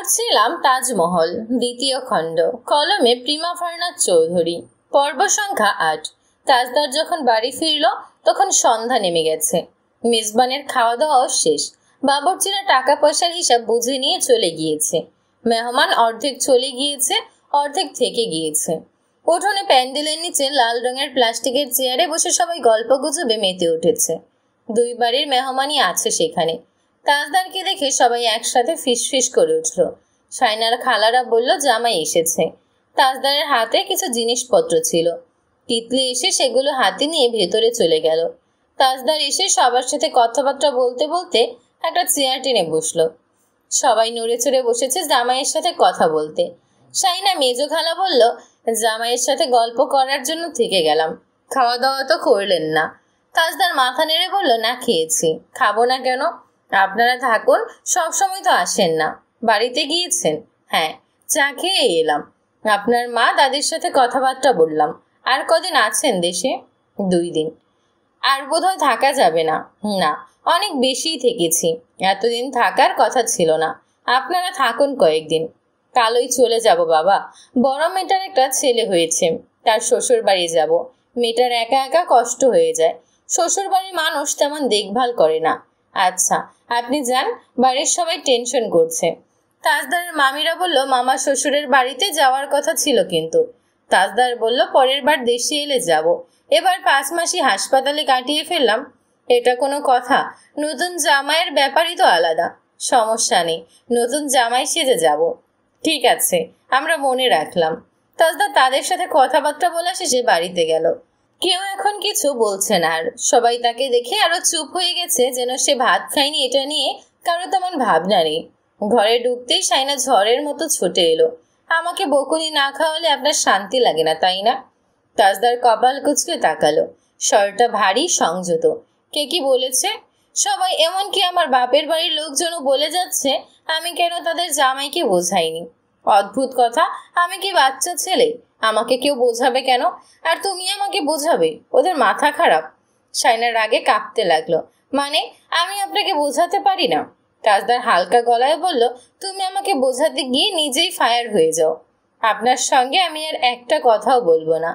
পড়ছিলাম তাজমহল দ্বিতীয় খণ্ড, কলমে প্রিমা ফারনাথ চৌধুরী। পর্ব সংখ্যা ৮। তাজদার যখন বাড়ি ফিরল তখন সন্ধ্যা নেমে গেছে। মেজবানের খাওয়া দাওয়াও শেষ। বাবুর্চিরা টাকা পয়সার হিসাব বুঝে নিয়ে চলে গিয়েছে। মেহমান অর্ধেক চলে গিয়েছে, অর্ধেক থেকে গিয়েছে। উঠোনে প্যান্ডেলের নিচে লাল রঙের প্লাস্টিকের চেয়ারে বসে সবাই গল্প গুজবে মেতে উঠেছে। দুই বাড়ির মেহমানই আছে সেখানে। তাজদারকে দেখে সবাই একসাথে ফিসফিস করে উঠল। সাইনার খালারা বলল জামাই এসেছে। তাজদারের হাতে কিছু জিনিসপত্র ছিল। তিতলি এসে সেগুলো হাতে নিয়ে ভেতরে চলে গেল। তাজদার এসে সবার সাথে কথাবার্তা বলতে বলতে একটা চেয়ার টেনে বসলো। সবাই নড়ে চড়ে বসেছে জামাইয়ের সাথে কথা বলতে। সাইনা মেজো খালা বলল, জামাইয়ের সাথে গল্প করার জন্য থেকে গেলাম, খাওয়া দাওয়া তো করলেন না। তাজদার মাথা নেড়ে বলল, না খেয়েছি। খাবো না কেন? আপনারা থাকুন, সব সময় তো আসেন না। বাড়িতে গিয়েছেন? হ্যাঁ, চা খেয়ে এলাম। আপনার মা দাদির সাথে কথাবার্তা বললাম। আর কদিন আছেন দেশে? 2 দিন। আর বোধহয় থাকা যাবে না। না, অনেক বেশিই থেকেছি। এতদিন থাকার কথা ছিল না। আপনারা থাকুন কয়েকদিন। কালই চলে যাব বাবা। বড় মেয়েটার একটা ছেলে হয়েছে, তার শ্বশুর বাড়ি যাব। মেয়েটার একা একা কষ্ট হয়ে যায়। শ্বশুর বাড়ির মানুষ তেমন দেখভাল করে না। আচ্ছা, আপনি যান, বাড়ির সবাই টেনশন করছে। তাজদারের মামিরা বলল, মামা শ্বশুরের বাড়িতে যাওয়ার কথা ছিল কিন্তু। তাজদার বলল, পরের বার দেশে এলে যাব। এবার 5 মাসই হাসপাতালে কাটিয়ে ফেললাম। এটা কোনো কথা? নতুন জামাইয়ের ব্যাপারই তো আলাদা। সমস্যা নেই, নতুন জামাই সেজে যাব। ঠিক আছে, আমরা মনে রাখলাম। তাজদার তাদের সাথে কথাবার্তা বলা শেষে বাড়িতে গেল। কেউ এখন কিছু বলছে না আর। সবাই তাকে দেখে আরো চুপ হয়ে গেছে, যেন সে ভাত খায়নি এটা নিয়ে কারো তেমন ভাবনা নেই। ঘরে ঢুকতেই সাইনা ঝড়ের মতো ছুটে এলো। আমাকে বকুনি না খাওয়ালে আপনার শান্তি লাগে না, তাই না? তাজদার কপাল কুঁচকে তাকালো। স্বরটা ভারী সংযত। কে কি বলেছে? সবাই, এমনকি আমার বাপের বাড়ির লোকজনও বলে যাচ্ছে আমি কেন তাদের জামাইকে বোঝাইনি। অদ্ভুত কথা, আমি কি বাচ্চা ছেলে? আমাকে কেউ বোঝাবে কেন? আর তুমি আমাকে বোঝাবে? ওদের মাথা খারাপ। সাইনার রাগে কাঁপতে লাগলো। মানে, আমি আপনাকে বোঝাতে পারি না? তাজদার হালকা গলায় বলল, তুমি আমাকে বোঝাতে গিয়ে নিজেই ফায়ার হয়ে যাও। আপনার সঙ্গে আমি আর একটা কথাও বলবো না।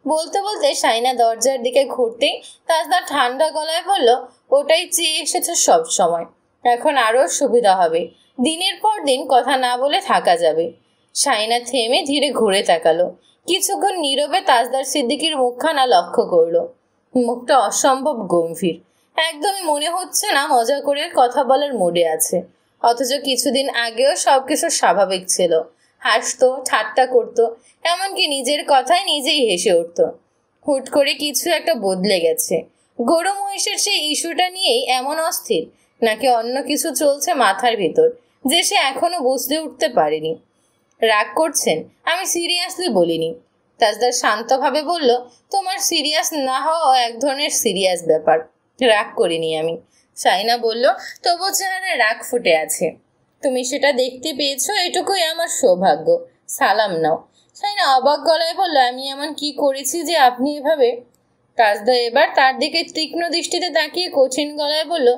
বলতে বলতে সাইনা দরজার দিকে ঘুরতেই তাজদার ঠান্ডা গলায় বলল, ওটাই চেয়ে এসেছে সব সময়। এখন আরো সুবিধা হবে। দিনের পর দিন কথা না বলে থাকা যাবে। সাইনা থেমে ধীরে ঘুরে তাকালো। কিছুক্ষণ নীরবে তাজদার সিদ্দিকীর মুখখানা লক্ষ্য করলো। মুখটা অসম্ভব গম্ভীর। একদমই মনে হচ্ছে না মজা করে কথা বলার মুডে আছে। অথচ কিছুদিন আগেও সবকিছু স্বাভাবিক ছিল। হাসতো, ঠাট্টা করতো, এমনকি নিজের কথায় নিজেই হেসে উঠত। হুট করে কিছু একটা বদলে গেছে। গরু মহিষের সেই ইস্যুটা নিয়েই এমন অস্থির, নাকি অন্য কিছু চলছে মাথার ভিতর যে সে এখনো বুঝতে উঠতে পারেনি? রাগ করছেন? আমি সিরিয়াসলি বলিনি। তাজদার শান্তভাবে বলল, তোমার সিরিয়াস না হওয়া এক ধরনের সিরিয়াস ব্যাপার। রাগ করিনি আমি। সাইনা বলল, তবু চেহারায় রাগ ফুটে আছে। তুমি সেটা দেখতে পেয়েছো, এটুকুই আমার সৌভাগ্য। সালাম নাও। সাইনা অবাক গলায় বলল, আমি এমন কি করেছি যে আপনি এভাবে? তাজদা এবার তার দিকে তীক্ষ্ণ দৃষ্টিতে তাকিয়ে কঠিন গলায় বলল,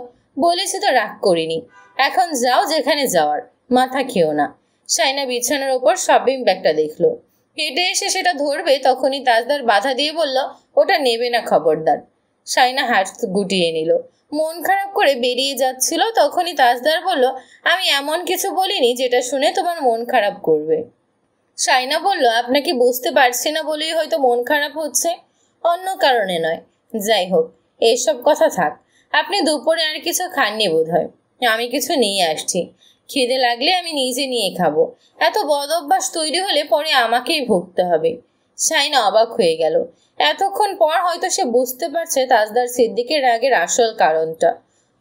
বলেছি তো রাগ করিনি। এখন যাও যেখানে যাওয়ার, মাথা খেও না। সাইনা বিছানার ওপর শপিং ব্যাগটা দেখলো। হেঁটে এসে সেটা ধরবে তখনই তাজদার বাধা দিয়ে বলল, ওটা নেবে না খবরদার। সাইনা হাত গুটিয়ে নিল। মন খারাপ করে বেরিয়ে যাচ্ছিল তখনই তাজদার বলল, আমি এমন কিছু বলিনি যেটা শুনে তোমার মন খারাপ করবে। সাইনা বলল, আপনাকে বুঝতে পারছি না বলেই হয়তো মন খারাপ হচ্ছে, অন্য কারণে নয়। যাই হোক, এসব কথা থাক। আপনি দুপুরে আর কিছু খাননি বোধহয়। আমি কিছু নিয়ে আসছি। খিদে লাগলে আমি নিজে নিয়ে খাবো। এত বদ অভ্যাস তৈরি হলে পরে আমাকেই ভুগতে হবে। সাইনা অবাক হয়ে গেল। এতক্ষণ পর হয়তো সে বুঝতে পারছে তাজদার সিদ্দিকের রাগের আসল কারণটা।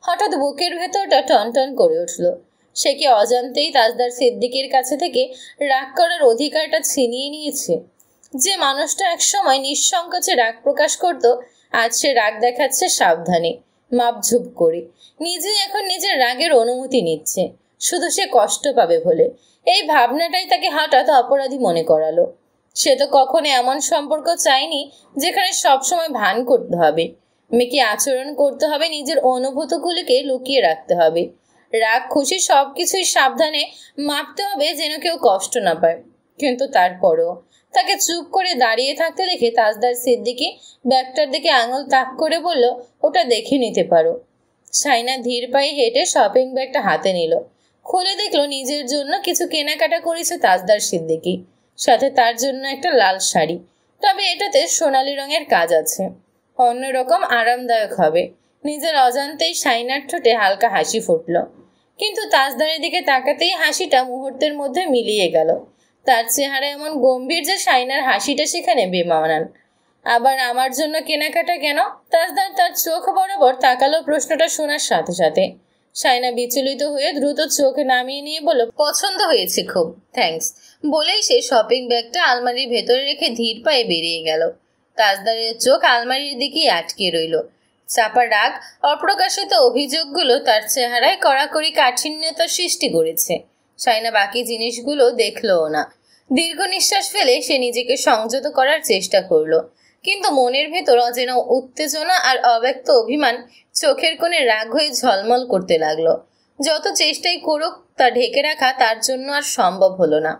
হঠাৎ বুকের ভেতরটা টনটন করে উঠল। সে কি অজান্তেই তাজদার সিদ্দিকের কাছে থেকে রাগ করার অধিকারটা ছিনিয়ে নিয়েছে? যে মানুষটা একসময় নিঃসংকোচে রাগ প্রকাশ করত, আজ সে রাগ দেখাচ্ছে সাবধানে, মাপঝুপ করে। নিজেই এখন নিজের রাগের অনুমতি নিচ্ছে, শুধু সে কষ্ট পাবে বলে। এই ভাবনাটাই তাকে হঠাৎ অপরাধী মনে করালো। সে তো কখনো এমন সম্পর্ক চায়নি যেখানে সবসময় ভান করতে হবে, মেয়েকে আচরণ করতে হবে, নিজের অনুভূতিগুলিকে লুকিয়ে রাখতে হবে। রাগ খুশি সবকিছুই সাবধানে মাপতে হবে যেন কেউ কষ্ট না পায়। কিন্তু তারপরও তাকে চুপ করে দাঁড়িয়ে থাকতে দেখে তাজদার সিদ্দিকী ব্যাগটার দিকে আঙুল তাক করে বলল, ওটা দেখে নিতে পারো। সাইনা ধীর পায়ে হেঁটে শপিং ব্যাগটা হাতে নিল। খুলে দেখলো নিজের জন্য কিছু কেনাকাটা করেছে তাজদার সিদ্দিকী, সাথে তার জন্য একটা লাল শাড়ি। তবে এটাতে সোনালি রঙের কাজ আছে, অন্যরকম আরামদায়ক হবে। নিজের অজান্তেই সাইনার ঠোঁটে হালকা হাসি ফুটল, কিন্তু তাজদারের দিকে তাকাতেই হাসিটা মুহূর্তের মধ্যে মিলিয়ে গেল। তার চেহারা এমন গম্ভীর যে সাইনার হাসিটা সেখানে বেমানান। আবার আমার জন্য কেনাকাটা কেন? তাজদার তার চোখ বরাবর তাকালো প্রশ্নটা শোনার সাথে সাথে। সাইনা বিচলিত হয়ে দ্রুত চোখ নামিয়ে নিয়ে বলল, পছন্দ হয়েছে খুব, থ্যাঙ্কস। বলেই সে শপিং ব্যাগটা আলমারির ভেতরে রেখে ধীর পায়ে বেরিয়ে গেল। তাজদারের চোখ আলমারির দিকেই আটকে রইল। চাপা রাগ, অপ্রকাশিত অভিযোগগুলো তার চেহারায় কড়াকড়ি কাঠিন্যতা সৃষ্টি করেছে। সাইনা বাকি জিনিসগুলো দেখলও না। দীর্ঘ নিঃশ্বাস ফেলে সে নিজেকে সংযত করার চেষ্টা করলো, কিন্তু মনের ভেতর অচেনা উত্তেজনা আর অব্যক্ত অভিমান চোখের কোণে রাগ হয়ে ঝলমল করতে লাগলো। যত চেষ্টাই করুক তা ঢেকে রাখা তার জন্য আর সম্ভব হলো না।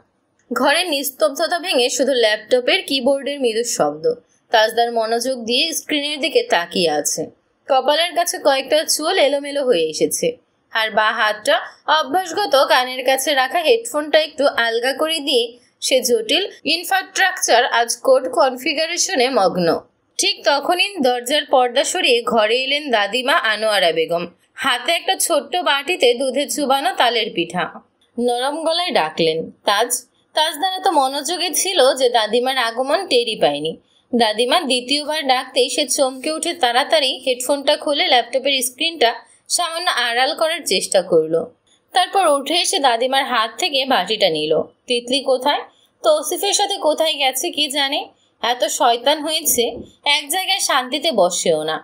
ঘরের নিস্তব্ধতা ভেঙে শুধু ল্যাপটপের কিবোর্ডের মৃদু শব্দ। তাজদার মনোযোগ দিয়ে স্ক্রিনের দিকে তাকিয়ে আছে। কপালের কাছে কয়েকটা চুল এলোমেলো হয়ে এসেছে, আর বা হাতটা অভ্যাসগত কানের কাছে রাখা হেডফোনটা একটু আলগা করে দিয়ে সে জটিল ইনফ্রাস্ট্রাকচার আজ কোড কনফিগারেশনে মগ্ন। ঠিক তখনই দরজার পর্দা সরিয়ে ঘরে এলেন দাদিমা আনোয়ারা বেগম। হাতে একটা ছোট্ট বাটিতে দুধে চুবানো তালের পিঠা। নরম গলায় ডাকলেন, তাজ। তাজদার এত মনোযোগে ছিল যে দাদিমার আগমন টেরই পায়নি। দাদিমা দ্বিতীয়বার ডাকতেই সে চমকে উঠে তাড়াতাড়ি হেডফোনটা খুলে ল্যাপটপের স্ক্রিনটা সামান্য আড়াল করার চেষ্টা করলো। তারপর উঠে এসে দাদিমার হাত থেকে বাটিটা নিল। তিতলি কোথায়? তৌসিফের সাথে কোথায় গেছে কি জানে। এত শয়তান হয়েছে, এক জায়গায় শান্তিতে বসেও না।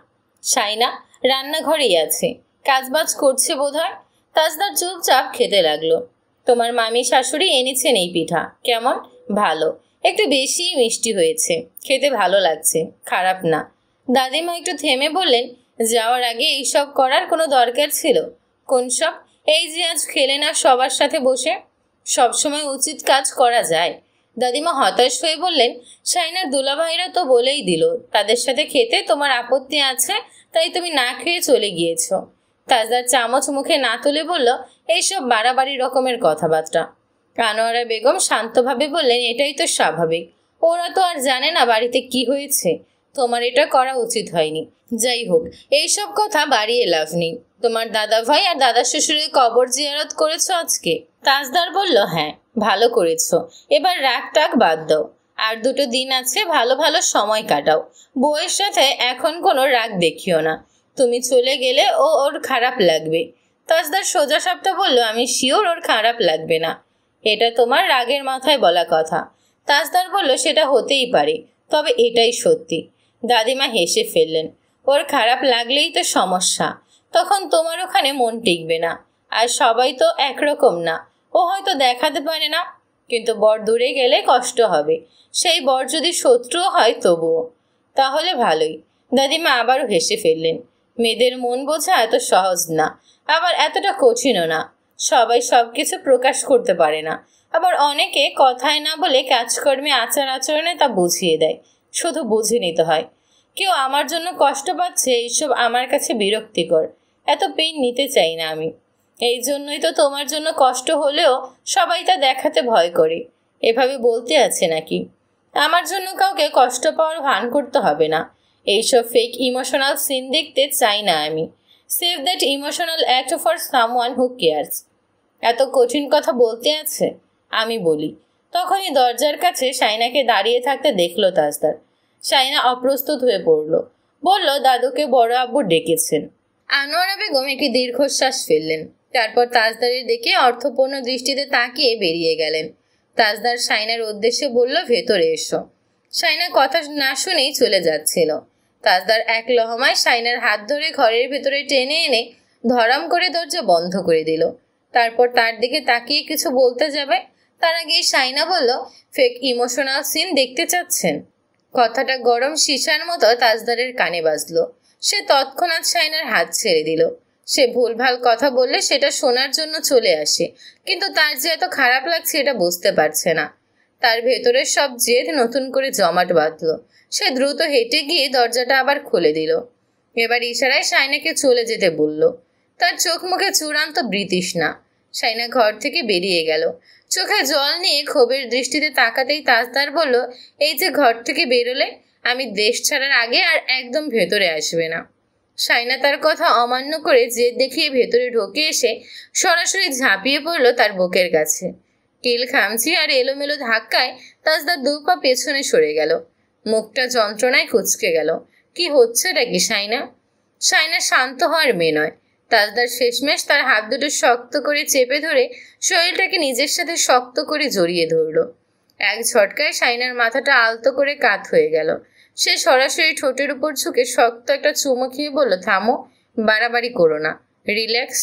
সাইনা রান্নাঘরেই আছে, কাজবাজ করছে বোধহয়। তাজদার চুপচাপ খেতে লাগলো। তোমার মামি শাশুড়ি এনেছেন এই পিঠা, কেমন? ভালো, একটু বেশি মিষ্টি হয়েছে, খেতে ভালো লাগছে, খারাপ না। দাদিমা একটু থেমে বললেন, যাওয়ার আগে এইসব করার কোনো দরকার ছিল? কোন সব? এই যে আজ খেলে না সবার সাথে বসে। সবসময় উচিত কাজ করা যায়। দাদিমা হতাশ হয়ে বললেন, সাইনার দুলাভাইরা তো বলেই দিল তাদের সাথে খেতে তোমার আপত্তি আছে, তাই তুমি না খেয়ে চলে গিয়েছ। তাজদার চামচ মুখে না তুলে বলল, এইসব বাড়াবাড়ি রকমের কথাবার্তা। আনোয়ারা বেগম শান্তভাবে বললেন, এটাই তো স্বাভাবিক। ওরা তো আর জানে না বাড়িতে কি হয়েছে। তোমার এটা করা উচিত হয়নি। যাই হোক, এইসব কথা বাড়িয়ে লাভ নেই। তোমার দাদা ভাই আর দাদা শ্বশুরের কবর জিয়ারত করেছো আজকে? তাজদার বলল, হ্যাঁ, ভালো করেছো। এবার রাগ টাগ বাদ দাও। আর দুটো দিন আছে, ভালো ভালো সময় কাটাও। বউয়ের সাথে এখন কোনো রাগ দেখিও না। তুমি চলে গেলে ওর খারাপ লাগবে। তাজদার সোজা সাপটা বলল, আমি শিওর ওর খারাপ লাগবে না। এটা তোমার রাগের মাথায় বলা কথা। তাজদার বলল, সেটা হতেই পারে, তবে এটাই সত্যি। দাদিমা হেসে ফেললেন, ওর খারাপ লাগলেই তো সমস্যা। তখন তোমার ওখানে মন টিকবে না। আর সবাই তো একরকম না। ও হয়তো দেখাতে পারে না, কিন্তু বর দূরে গেলে কষ্ট হবে। সেই বর যদি শত্রুও হয় তবুও। তাহলে ভালোই। দাদিমা আবারও হেসে ফেললেন। মেয়েদের মন বোঝা এত সহজ না, আবার এতটা কঠিনও না। সবাই সব কিছু প্রকাশ করতে পারে না, আবার অনেকে কথায় না বলে কাজকর্মে আচার আচরণে তা বুঝিয়ে দেয়। শুধু বুঝে নিতে হয়। কেউ আমার জন্য কষ্ট পাচ্ছে, এইসব আমার কাছে বিরক্তিকর। এত পেইন নিতে চাই না আমি। এই জন্যই তো তোমার জন্য কষ্ট হলেও সবাই তা দেখাতে ভয় করে। এভাবে বলতে আছে নাকি? আমার জন্য কাউকে কষ্ট পাওয়ার ভান করতে হবে না। এইসব ফেক ইমোশনাল সিন দেখতে চাই না আমি। Save that emotional act for someone who cares. এত কঠিন কথা বলতে আছে? আমি বলি। তখনই দরজার কাছে সাইনাকে দাঁড়িয়ে থাকতে দেখলো তাজদার। সাইনা অপ্রস্তুত হয়ে পড়ল। বলল, দাদুকে বড় আব্বু ডেকেছেন। আনোয়ারা বেগম একটি দীর্ঘশ্বাস ফেললেন। তারপর তাজদারের দিকে অর্থপূর্ণ দৃষ্টিতে তাকিয়ে বেরিয়ে গেলেন। তাজদার সাইনার উদ্দেশ্যে বলল, ভেতরে এসো। সাইনা কথা না শুনেই চলে যাচ্ছিল। তাজদার এক লহমায় সাইনার হাত ধরে ঘরের ভেতরে টেনে এনে ধরাম করে দরজা বন্ধ করে দিল। তারপর তার দিকে তাকিয়ে কিছু বলতে যাবে, তার আগেই সাইনা বলল, ফেক ইমোশনাল সিন দেখতে চাচ্ছেন? কথাটা গরম সীসার মতো তাজদারের কানে বাজলো। সে তৎক্ষণাৎ সাইনার হাত ছেড়ে দিল। সে ভুলভাল কথা বললে সেটা শোনার জন্য চলে আসে, কিন্তু তার যে এত খারাপ লাগছে এটা বুঝতে পারছে না। তার ভেতরের সব জেদ নতুন করে জমাট বাঁধল। সে দ্রুত হেঁটে গিয়ে দরজাটা আবার খুলে দিল। এবার ইশারায় শাইনাকে চলে যেতে বলল। তার চোখ মুখে চূড়ান্ত বৃতৃষ্ণা। শাইনা ঘর থেকে বেরিয়ে গেল। চোখে জল নিয়ে ক্ষোভের দৃষ্টিতে তাকাতেই তাজদার বলল, এই যে ঘর থেকে বেরোলে, আমি দেশ ছাড়ার আগে আর একদম ভেতরে আসবে না। শাইনা তার কথা অমান্য করে জেদ দেখিয়ে ভেতরে ঢোকে এসে সরাসরি ঝাঁপিয়ে পড়ল তার বুকের কাছে। কিল খামচি আর এলোমেলো ধাক্কায় তাজদার 2 পা পেছনে সরে গেল। মুখটা যন্ত্রণায় কুঁচকে গেল। কি হচ্ছেটা কি শাইনা? শাইনা শান্ত হওয়ার মেয়ে নয়। তাজদার শেষমেশ তার হাত দুটো শক্ত করে চেপে ধরে শরীরটাকে নিজের সাথে শক্ত করে জড়িয়ে ধরল। এক ঝটকায় শাইনার মাথাটা আলতো করে কাত হয়ে গেল। সে সরাসরি ঠোঁটের উপর ঝুঁকে শক্ত একটা চুমু খেয়ে বলল, থামো, বাড়াবাড়ি করো না, রিল্যাক্স।